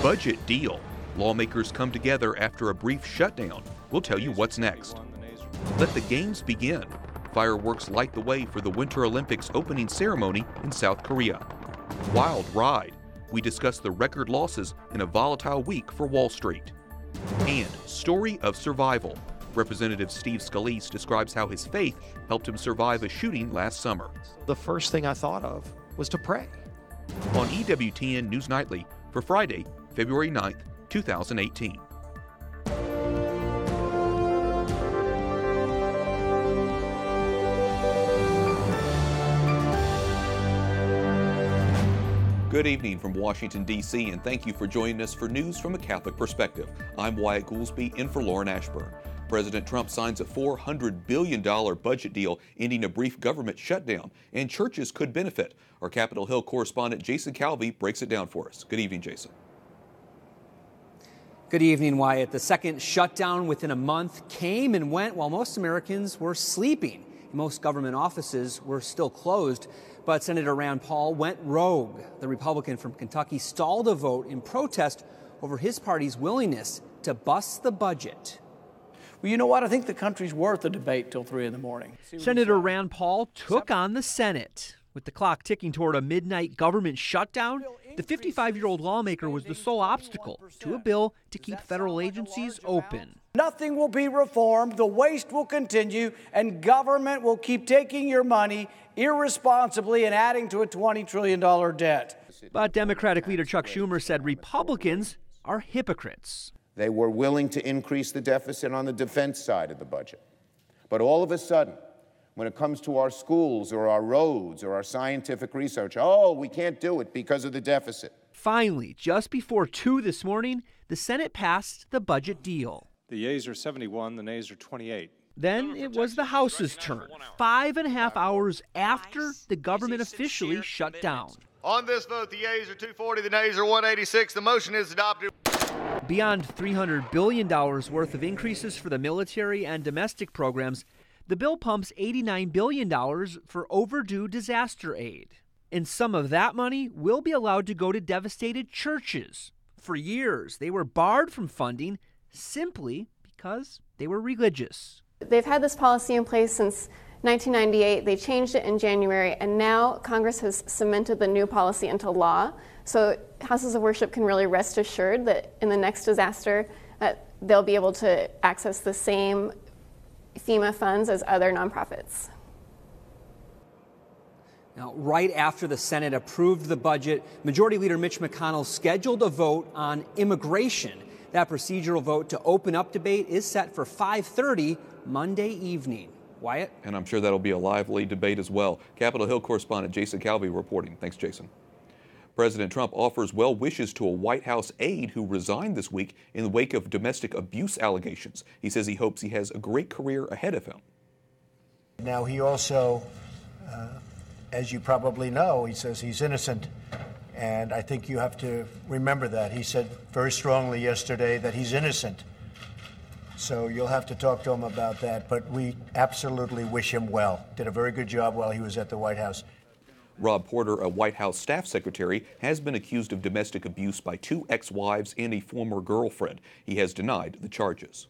Budget deal. Lawmakers come together after a brief shutdown. We'll tell you what's next. Let the games begin. Fireworks light the way for the Winter Olympics opening ceremony in South Korea. Wild ride. We discuss the record losses in a volatile week for Wall Street. And story of survival. Representative Steve Scalise describes how his faith helped him survive a shooting last summer. The first thing I thought of was to pray. On EWTN News Nightly for Friday, February 9th, 2018. Good evening from Washington, D.C., and thank you for joining us for news from a Catholic perspective. I'm Wyatt Goolsby, in for Lauren Ashburn. President Trump signs a $400 billion budget deal ending a brief government shutdown, and churches could benefit. Our Capitol Hill correspondent Jason Calvi breaks it down for us. Good evening, Jason. Good evening, Wyatt. The second shutdown within a month came and went while most Americans were sleeping. Most government offices were still closed, but Senator Rand Paul went rogue. The Republican from Kentucky stalled a vote in protest over his party's willingness to bust the budget. Well, you know what? I think the country's worth a debate till 3 in the morning. Senator Rand Paul took on the Senate. With the clock ticking toward a midnight government shutdown, the 55-year-old lawmaker was the sole obstacle to a bill to keep federal agencies open. Nothing will be reformed, the waste will continue, and government will keep taking your money irresponsibly and adding to a $20 trillion debt. But Democratic leader Chuck Schumer said Republicans are hypocrites. They were willing to increase the deficit on the defense side of the budget. But all of a sudden, when it comes to our schools or our roads or our scientific research, oh, we can't do it because of the deficit. Finally, just before 2 this morning, the Senate passed the budget deal. The yeas are 71, the nays are 28. Then it was the House's turn, 5.5 hours after the government officially shut down. On this vote, the yeas are 240, the nays are 186. The motion is adopted. Beyond $300 billion worth of increases for the military and domestic programs, the bill pumps $89 billion for overdue disaster aid. And some of that money will be allowed to go to devastated churches. For years, they were barred from funding simply because they were religious. They've had this policy in place since 1998. They changed it in January, and now Congress has cemented the new policy into law. So houses of worship can really rest assured that in the next disaster, they'll be able to access the same FEMA funds as other nonprofits. Now, right after the Senate approved the budget, Majority Leader Mitch McConnell scheduled a vote on immigration. That procedural vote to open up debate is set for 5:30 Monday evening. Wyatt? And I'm sure that'll be a lively debate as well. Capitol Hill correspondent Jason Calvi reporting. Thanks, Jason. President Trump offers well wishes to a White House aide who resigned this week in the wake of domestic abuse allegations. He says he hopes he has a great career ahead of him. Now, he also, as you probably know, he says he's innocent. And I think you have to remember that. He said very strongly yesterday that he's innocent. So you'll have to talk to him about that. But we absolutely wish him well. Did a very good job while he was at the White House. Rob Porter, a White House staff secretary, has been accused of domestic abuse by 2 ex-wives and a former girlfriend. He has denied the charges.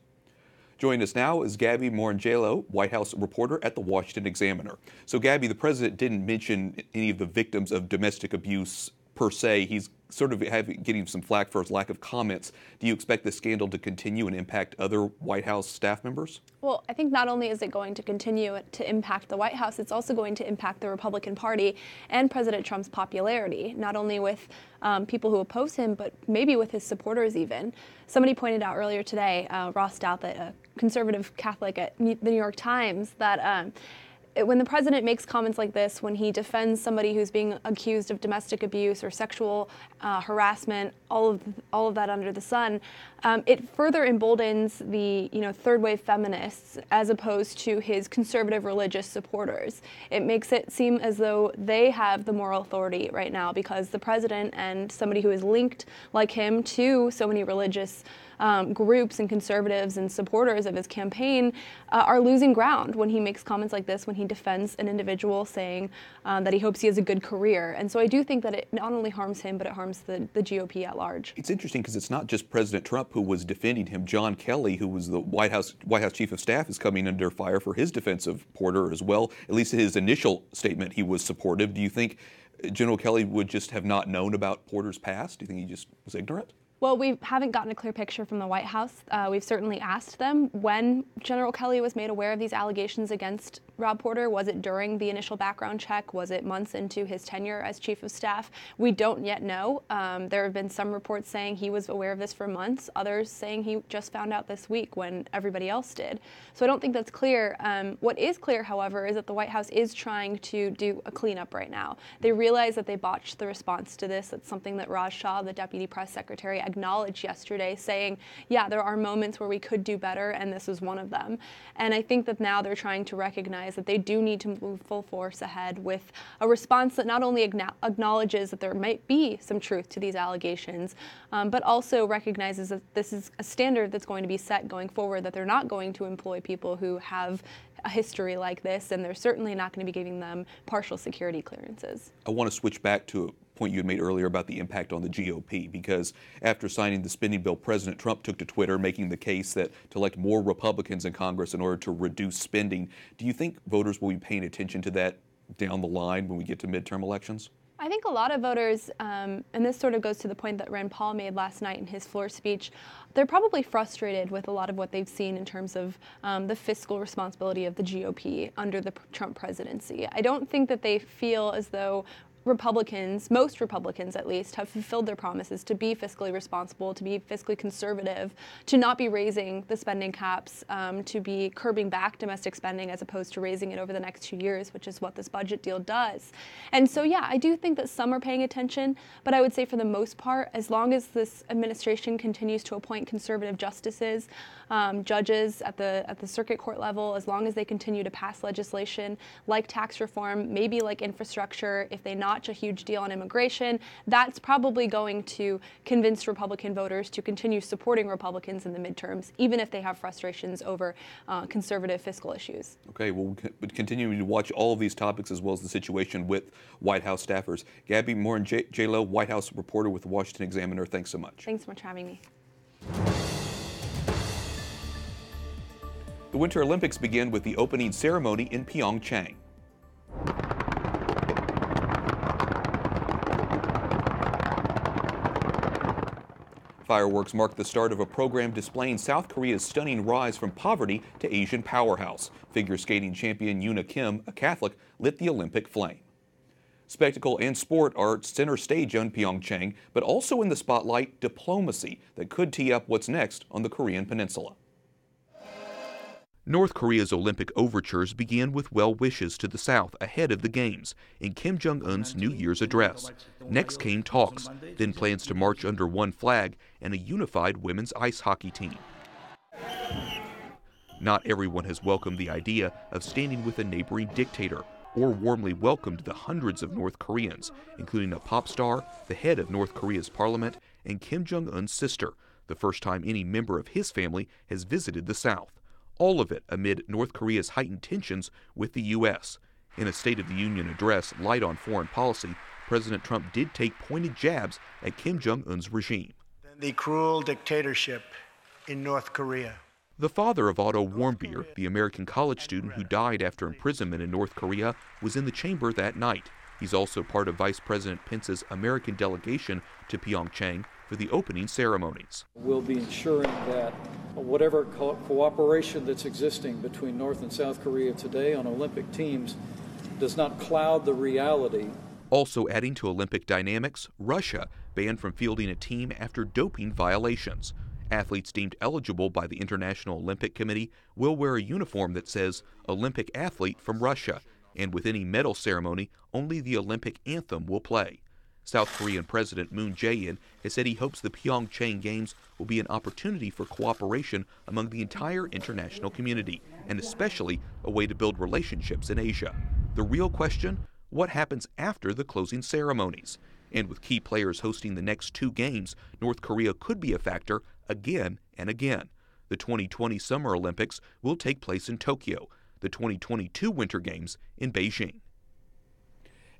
Joining us now is Gabby Morangelo, White House reporter at the Washington Examiner. So, Gabby, the president didn't mention any of the victims of domestic abuse per se. He's sort of getting some flack for his lack of comments. Do you expect this scandal to continue and impact other White House staff members? Well, I think not only is it going to continue to impact the White House, it's also going to impact the Republican Party and President Trump's popularity, not only with people who oppose him, but maybe with his supporters even. Somebody pointed out earlier today, Ross Stout, a conservative Catholic at the New York Times, that when the president makes comments like this, when he defends somebody who's being accused of domestic abuse or sexual harassment, all of that under the sun, it further emboldens the third wave feminists as opposed to his conservative religious supporters. It makes it seem as though they have the moral authority right now because the president and somebody who is linked like him to so many religious groups and conservatives and supporters of his campaign are losing ground when he makes comments like this, when he defends an individual saying that he hopes he has a good career. And so I do think that it not only harms him, but it harms the GOP at large. It's interesting because it's not just President Trump who was defending him. John Kelly, who was the White House Chief of Staff, is coming under fire for his defense of Porter as well. At least in his initial statement, he was supportive. Do you think General Kelly would just have not known about Porter's past? Do you think he just was ignorant? Well, we haven't gotten a clear picture from the White House. We've certainly asked them when General Kelly was made aware of these allegations against Rob Porter. Was it during the initial background check? Was it months into his tenure as Chief of Staff? We don't yet know. There have been some reports saying he was aware of this for months, others saying he just found out this week when everybody else did. So I don't think that's clear. What is clear, however, is that the White House is trying to do a cleanup right now. They realize that they botched the response to this. That's something that Raj Shah, the Deputy Press Secretary, acknowledged yesterday, saying, yeah, there are moments where we could do better, and this is one of them. And I think that now they're trying to recognize that they do need to move full force ahead with a response that not only acknowledges that there might be some truth to these allegations, but also recognizes that this is a standard that's going to be set going forward, that they're not going to employ people who have a history like this, and they're certainly not going to be giving them partial security clearances. I want to switch back to a point you had made earlier about the impact on the GOP, because after signing the spending bill, President Trump took to Twitter making the case that to elect more Republicans in Congress in order to reduce spending. Do you think voters will be paying attention to that down the line when we get to midterm elections? I think a lot of voters, and this sort of goes to the point that Rand Paul made last night in his floor speech, they're probably frustrated with a lot of what they've seen in terms of the fiscal responsibility of the GOP under the Trump presidency. I don't think that they feel as though Republicans, most Republicans at least, have fulfilled their promises to be fiscally responsible, to be fiscally conservative, to not be raising the spending caps, to be curbing back domestic spending as opposed to raising it over the next 2 years, which is what this budget deal does. And so, yeah, I do think that some are paying attention, but I would say for the most part, as long as this administration continues to appoint conservative justices, judges at the circuit court level, as long as they continue to pass legislation like tax reform, maybe like infrastructure, if they notch a huge deal on immigration, that's probably going to convince Republican voters to continue supporting Republicans in the midterms, even if they have frustrations over conservative fiscal issues. Okay, well, we'll continue to watch all of these topics as well as the situation with White House staffers. Gabby Morin, J-Lo, White House reporter with the Washington Examiner, thanks so much. Thanks so much for having me. The Winter Olympics begin with the opening ceremony in Pyeongchang. Fireworks mark the start of a program displaying South Korea's stunning rise from poverty to Asian powerhouse. Figure skating champion Yoona Kim, a Catholic, lit the Olympic flame. Spectacle and sport are center stage in Pyeongchang, but also in the spotlight, diplomacy that could tee up what's next on the Korean peninsula. North Korea's Olympic overtures began with well wishes to the South ahead of the Games in Kim Jong-un's New Year's address. Next came talks, then plans to march under one flag and a unified women's ice hockey team. Not everyone has welcomed the idea of standing with a neighboring dictator or warmly welcomed the hundreds of North Koreans, including a pop star, the head of North Korea's parliament, and Kim Jong-un's sister, the first time any member of his family has visited the South. All of it amid North Korea's heightened tensions with the U.S. In a State of the Union address light on foreign policy, President Trump did take pointed jabs at Kim Jong-un's regime. The cruel dictatorship in North Korea. The father of Otto Warmbier, the American college student who died after imprisonment in North Korea, was in the chamber that night. He's also part of Vice President Pence's American delegation to Pyeongchang for the opening ceremonies. We'll be ensuring that whatever cooperation that's existing between North and South Korea today on Olympic teams does not cloud the reality. Also adding to Olympic dynamics, Russia banned from fielding a team after doping violations. Athletes deemed eligible by the International Olympic Committee will wear a uniform that says Olympic athlete from Russia, and with any medal ceremony, only the Olympic anthem will play. South Korean President Moon Jae-in has said he hopes the Pyeongchang Games will be an opportunity for cooperation among the entire international community, and especially a way to build relationships in Asia. The real question, what happens after the closing ceremonies? And with key players hosting the next 2 games, North Korea could be a factor again and again. The 2020 Summer Olympics will take place in Tokyo, the 2022 Winter Games in Beijing.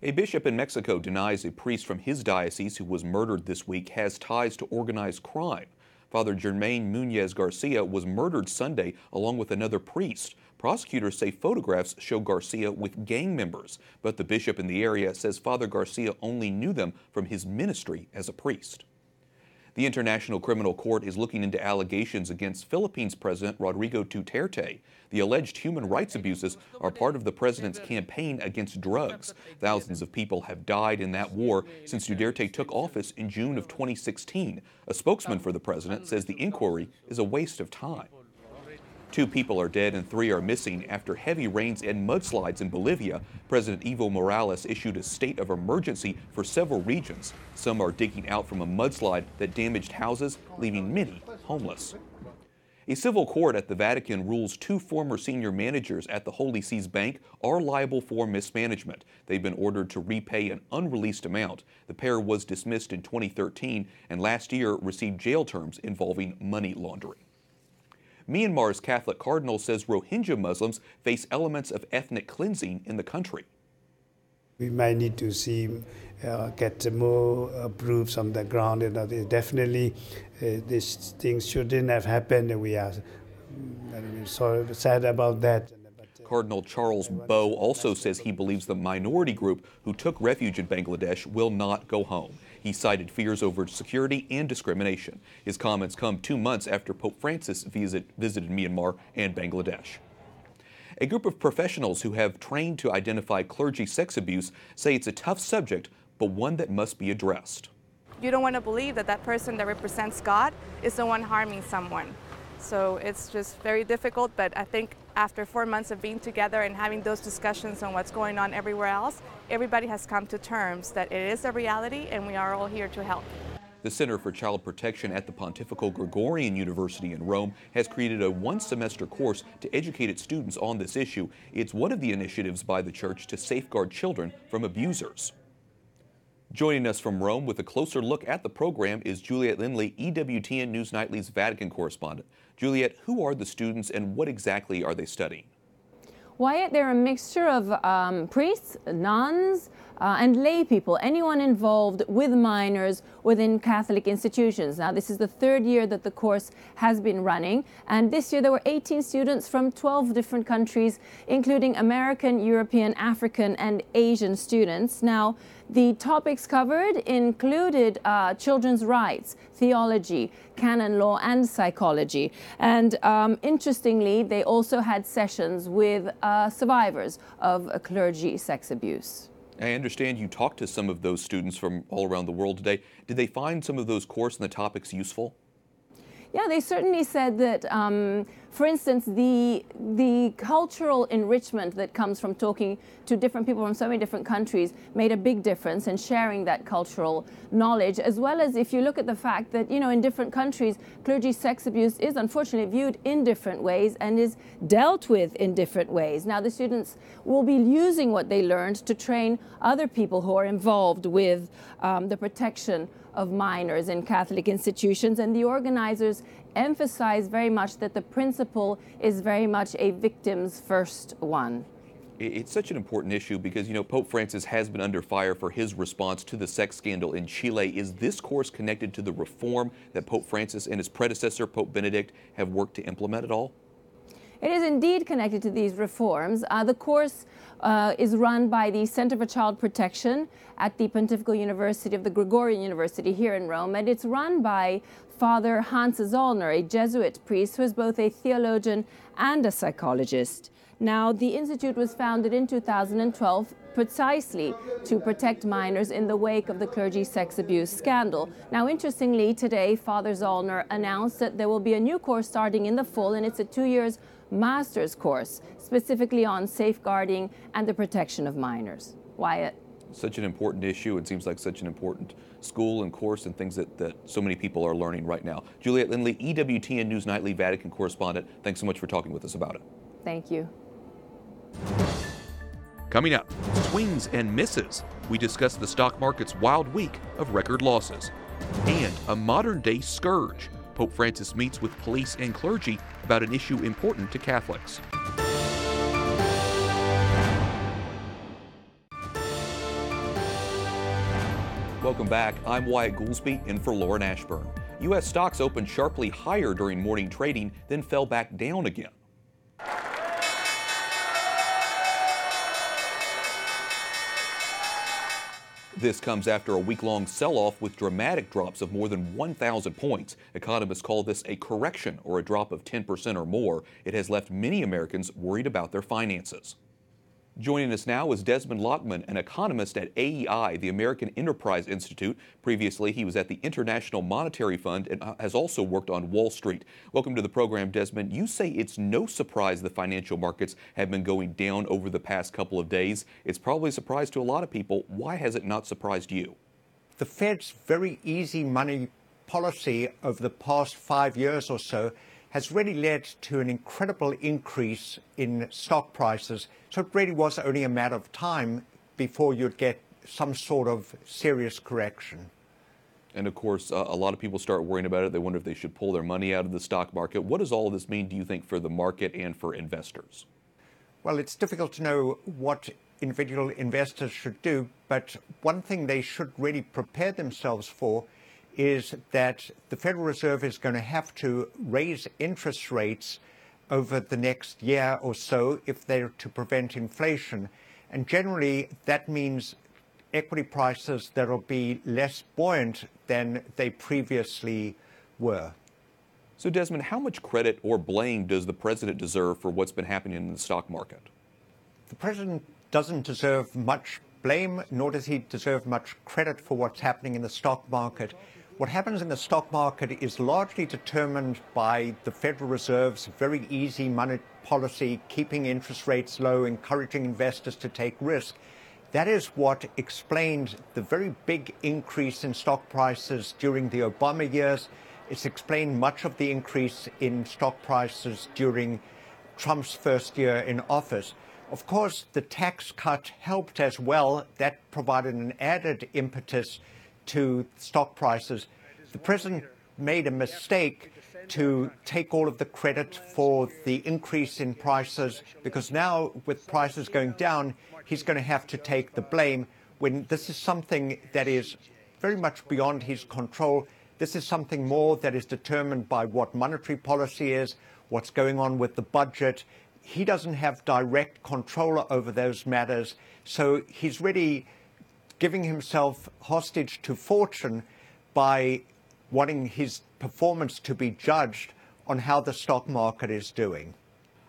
A bishop in Mexico denies a priest from his diocese who was murdered this week has ties to organized crime. Father Germain Muñez Garcia was murdered Sunday along with another priest. Prosecutors say photographs show Garcia with gang members, but the bishop in the area says Father Garcia only knew them from his ministry as a priest. The International Criminal Court is looking into allegations against Philippines President Rodrigo Duterte. The alleged human rights abuses are part of the president's campaign against drugs. Thousands of people have died in that war since Duterte took office in June of 2016. A spokesman for the president says the inquiry is a waste of time. 2 people are dead and 3 are missing after heavy rains and mudslides in Bolivia. President Evo Morales issued a state of emergency for several regions. Some are digging out from a mudslide that damaged houses, leaving many homeless. A civil court at the Vatican rules 2 former senior managers at the Holy See's Bank are liable for mismanagement. They've been ordered to repay an unreleased amount. The pair was dismissed in 2013 and last year received jail terms involving money laundering. Myanmar's Catholic cardinal says Rohingya Muslims face elements of ethnic cleansing in the country. We might need to see get more proofs on the ground. Definitely, these things shouldn't have happened. We are so sad about that. Cardinal Charles Bo also says he believes the minority group who took refuge in Bangladesh will not go home. He cited fears over security and discrimination. His comments come 2 months after Pope Francis visited Myanmar and Bangladesh. A group of professionals who have trained to identify clergy sex abuse say it's a tough subject, but one that must be addressed. You don't want to believe that that person that represents God is the one harming someone. So it's just very difficult, but I think after 4 months of being together and having those discussions on what's going on everywhere else, everybody has come to terms that it is a reality and we are all here to help. The Center for Child Protection at the Pontifical Gregorian University in Rome has created a 1-semester course to educate its students on this issue. It's one of the initiatives by the church to safeguard children from abusers. Joining us from Rome with a closer look at the program is Juliet Lindley, EWTN News Nightly's Vatican correspondent. Juliet, who are the students and what exactly are they studying? Wyatt, they're a mixture of priests, nuns, and lay people, anyone involved with minors within Catholic institutions. Now, this is the 3rd year that the course has been running, and this year there were 18 students from 12 different countries, including American, European, African, and Asian students. Now, the topics covered included children's rights, theology, canon law, and psychology. And interestingly, they also had sessions with survivors of clergy sex abuse. I understand you talked to some of those students from all around the world today. Did they find some of those courses and the topics useful? Yeah, they certainly said that, for instance, the cultural enrichment that comes from talking to different people from so many different countries made a big difference in sharing that cultural knowledge, as well as if you look at the fact that, you know, in different countries, clergy sex abuse is unfortunately viewed in different ways and is dealt with in different ways. Now, the students will be using what they learned to train other people who are involved with the protection of minors in Catholic institutions, and the organizers emphasize very much that the principle is very much a victim's first one. It's such an important issue because, you know, Pope Francis has been under fire for his response to the sex scandal in Chile. Is this course connected to the reform that Pope Francis and his predecessor, Pope Benedict, have worked to implement at all? It is indeed connected to these reforms. The course is run by the Center for Child Protection at the Pontifical University of the Gregorian University here in Rome, and it's run by Father Hans Zollner, a Jesuit priest who is both a theologian and a psychologist. Now, the institute was founded in 2012 precisely to protect minors in the wake of the clergy sex abuse scandal. Now, interestingly, today, Father Zollner announced that there will be a new course starting in the fall, and it's a 2-year master's course, specifically on safeguarding and the protection of minors. Wyatt? Such an important issue. It seems like such an important school and course and things that so many people are learning right now. Juliet Lindley, EWTN News Nightly Vatican correspondent, thanks so much for talking with us about it. Thank you. Coming up, swings and misses. We discuss the stock market's wild week of record losses. And a modern-day scourge. Pope Francis meets with police and clergy about an issue important to Catholics. Welcome back. I'm Wyatt Goolsby, in for Lauren Ashburn. U.S. stocks opened sharply higher during morning trading, then fell back down again. This comes after a week-long sell-off with dramatic drops of more than 1,000 points. Economists call this a correction, or a drop of 10% or more. It has left many Americans worried about their finances. Joining us now is Desmond Lockman, an economist at AEI, the American Enterprise Institute. Previously, he was at the International Monetary Fund and has also worked on Wall Street. Welcome to the program, Desmond. You say it's no surprise the financial markets have been going down over the past couple of days. It's probably a surprise to a lot of people. Why has it not surprised you? The Fed's very easy money policy over the past 5 years or so has really led to an incredible increase in stock prices. So it really was only a matter of time before you'd get some sort of serious correction. And of course, a lot of people start worrying about it. They wonder if they should pull their money out of the stock market. What does all of this mean, do you think, for the market and for investors? Well, it's difficult to know what individual investors should do, but one thing they should really prepare themselves for is that the Federal Reserve is going to have to raise interest rates over the next year or so if they're to prevent inflation. And generally, that means equity prices that will be less buoyant than they previously were. So, Desmond, how much credit or blame does the president deserve for what's been happening in the stock market? The president doesn't deserve much blame, nor does he deserve much credit for what's happening in the stock market. What happens in the stock market is largely determined by the Federal Reserve's very easy money policy, keeping interest rates low, encouraging investors to take risk. That is what explained the very big increase in stock prices during the Obama years. It's explained much of the increase in stock prices during Trump's first year in office. Of course, the tax cut helped as well. That provided an added impetus to stock prices. The president made a mistake to take all of the credit for the increase in prices, because now with prices going down, he's going to have to take the blame when this is something that is very much beyond his control. This is something more that is determined by what monetary policy is, what's going on with the budget. He doesn't have direct control over those matters, so he's really giving himself hostage to fortune by wanting his performance to be judged on how the stock market is doing.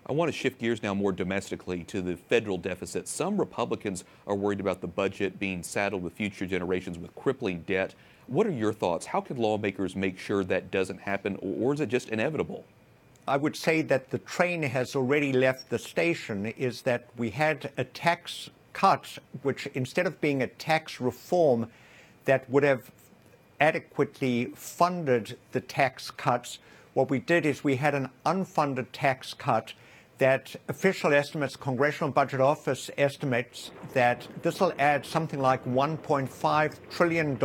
I want to shift gears now more domestically to the federal deficit. Some Republicans are worried about the budget being saddled with future generations with crippling debt. What are your thoughts? How can lawmakers make sure that doesn't happen, or is it just inevitable? I would say that the train has already left the station, is that we had a tax cut, which instead of being a tax reform that would have adequately funded the tax cuts, what we did is we had an unfunded tax cut that official estimates, Congressional Budget Office estimates that this will add something like $1.5 trillion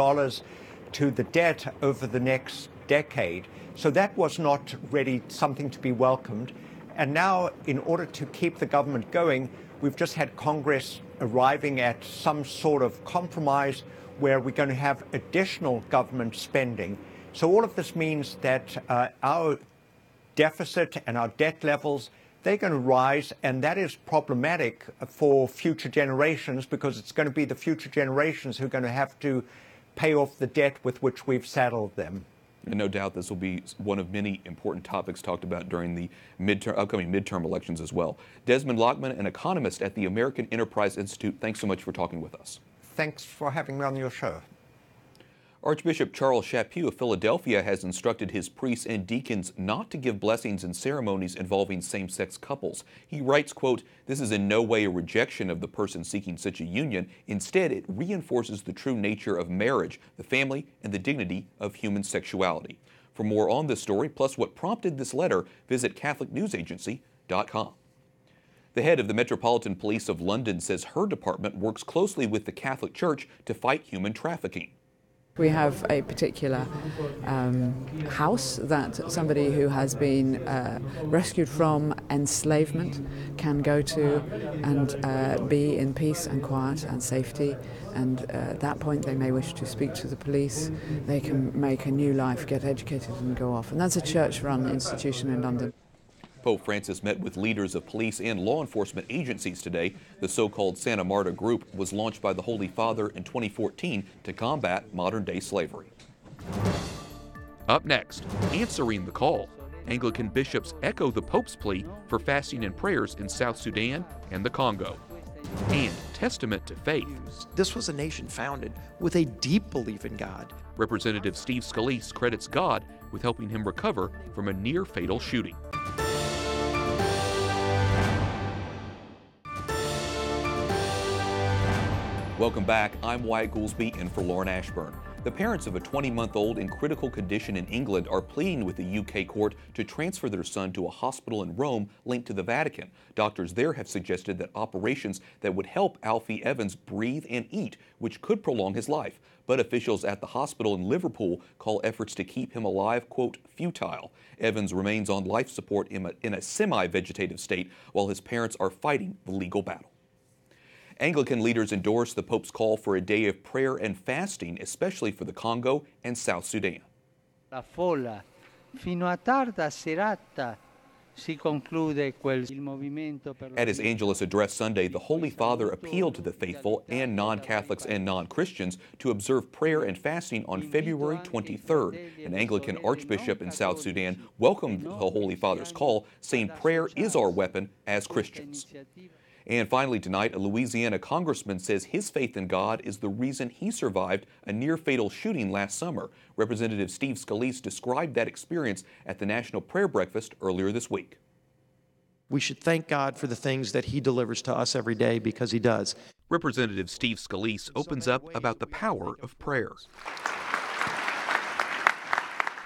to the debt over the next decade. So that was not really something to be welcomed. And now, in order to keep the government going, we've just had Congress arriving at some sort of compromise where we're going to have additional government spending. So all of this means that our deficit and our debt levels, they're going to rise, and that is problematic for future generations, because it's going to be the future generations who are going to have to pay off the debt with which we've saddled them. And no doubt this will be one of many important topics talked about during the upcoming midterm elections as well. Desmond Lockman, an economist at the American Enterprise Institute, thanks so much for talking with us. Thanks for having me on your show. Archbishop Charles Chaput of Philadelphia has instructed his priests and deacons not to give blessings in ceremonies involving same-sex couples. He writes, quote, "This is in no way a rejection of the person seeking such a union. Instead, it reinforces the true nature of marriage, the family, and the dignity of human sexuality." For more on this story, plus what prompted this letter, visit CatholicNewsAgency.com. The head of the Metropolitan Police of London says her department works closely with the Catholic Church to fight human trafficking. We have a particular house that somebody who has been rescued from enslavement can go to and be in peace and quiet and safety. And at that point they may wish to speak to the police. They can make a new life, get educated and go off. And that's a church-run institution in London. Pope Francis met with leaders of police and law enforcement agencies today. The so-called Santa Marta Group was launched by the Holy Father in 2014 to combat modern-day slavery. Up next, answering the call. Anglican bishops echo the Pope's plea for fasting and prayers in South Sudan and the Congo. And testament to faith. This was a nation founded with a deep belief in God. Representative Steve Scalise credits God with helping him recover from a near-fatal shooting. Welcome back. I'm Wyatt Goolsby in for Lauren Ashburn. The parents of a 20-month-old in critical condition in England are pleading with the UK court to transfer their son to a hospital in Rome linked to the Vatican. Doctors there have suggested that operations that would help Alfie Evans breathe and eat, which could prolong his life. But officials at the hospital in Liverpool call efforts to keep him alive, quote, futile. Evans remains on life support in a semi-vegetative state while his parents are fighting the legal battle. Anglican leaders endorsed the Pope's call for a day of prayer and fasting, especially for the Congo and South Sudan. La folla fino a tarda serata si conclude il movimento per. At his Angelus address Sunday, the Holy Father appealed to the faithful and non-Catholics and non-Christians to observe prayer and fasting on February 23rd. An Anglican archbishop in South Sudan welcomed the Holy Father's call, saying prayer is our weapon as Christians. And finally tonight, a Louisiana congressman says his faith in God is the reason he survived a near-fatal shooting last summer. Representative Steve Scalise described that experience at the National Prayer Breakfast earlier this week. We should thank God for the things that he delivers to us every day, because he does. Representative Steve Scalise opens up about the power of prayer.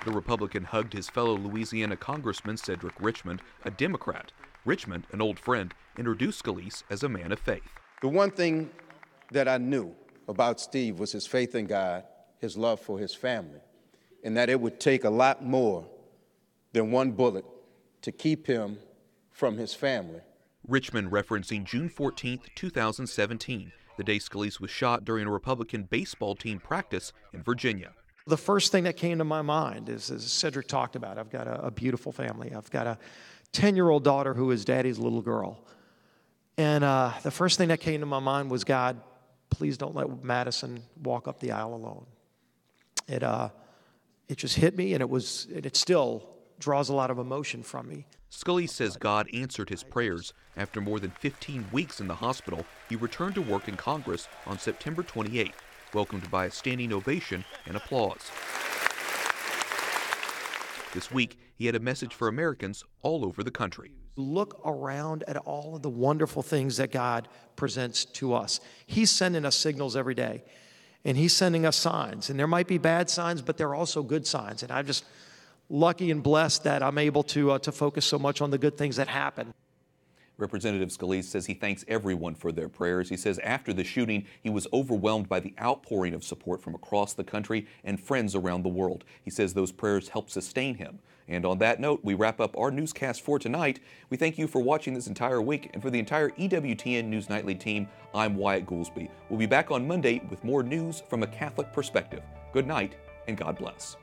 The Republican hugged his fellow Louisiana Congressman Cedric Richmond, a Democrat. Richmond, an old friend, introduced Scalise as a man of faith. The one thing that I knew about Steve was his faith in God, his love for his family, and that it would take a lot more than one bullet to keep him from his family. Richmond referencing June 14, 2017, the day Scalise was shot during a Republican baseball team practice in Virginia. The first thing that came to my mind is, as Cedric talked about, I've got a beautiful family. I've got a 10-year-old daughter who is daddy's little girl. And the first thing that came to my mind was, God, please don't let Madison walk up the aisle alone. It just hit me, and it still draws a lot of emotion from me. Scalise says God answered his prayers. After more than 15 weeks in the hospital, he returned to work in Congress on September 28th, welcomed by a standing ovation and applause. This week, he had a message for Americans all over the country. Look around at all of the wonderful things that God presents to us. He's sending us signals every day, and he's sending us signs. And there might be bad signs, but there are also good signs. And I'm just lucky and blessed that I'm able to focus so much on the good things that happen. Representative Scalise says he thanks everyone for their prayers. He says after the shooting, he was overwhelmed by the outpouring of support from across the country and friends around the world. He says those prayers helped sustain him. And on that note, we wrap up our newscast for tonight. We thank you for watching this entire week. And for the entire EWTN News Nightly team, I'm Wyatt Goolsby. We'll be back on Monday with more news from a Catholic perspective. Good night, and God bless.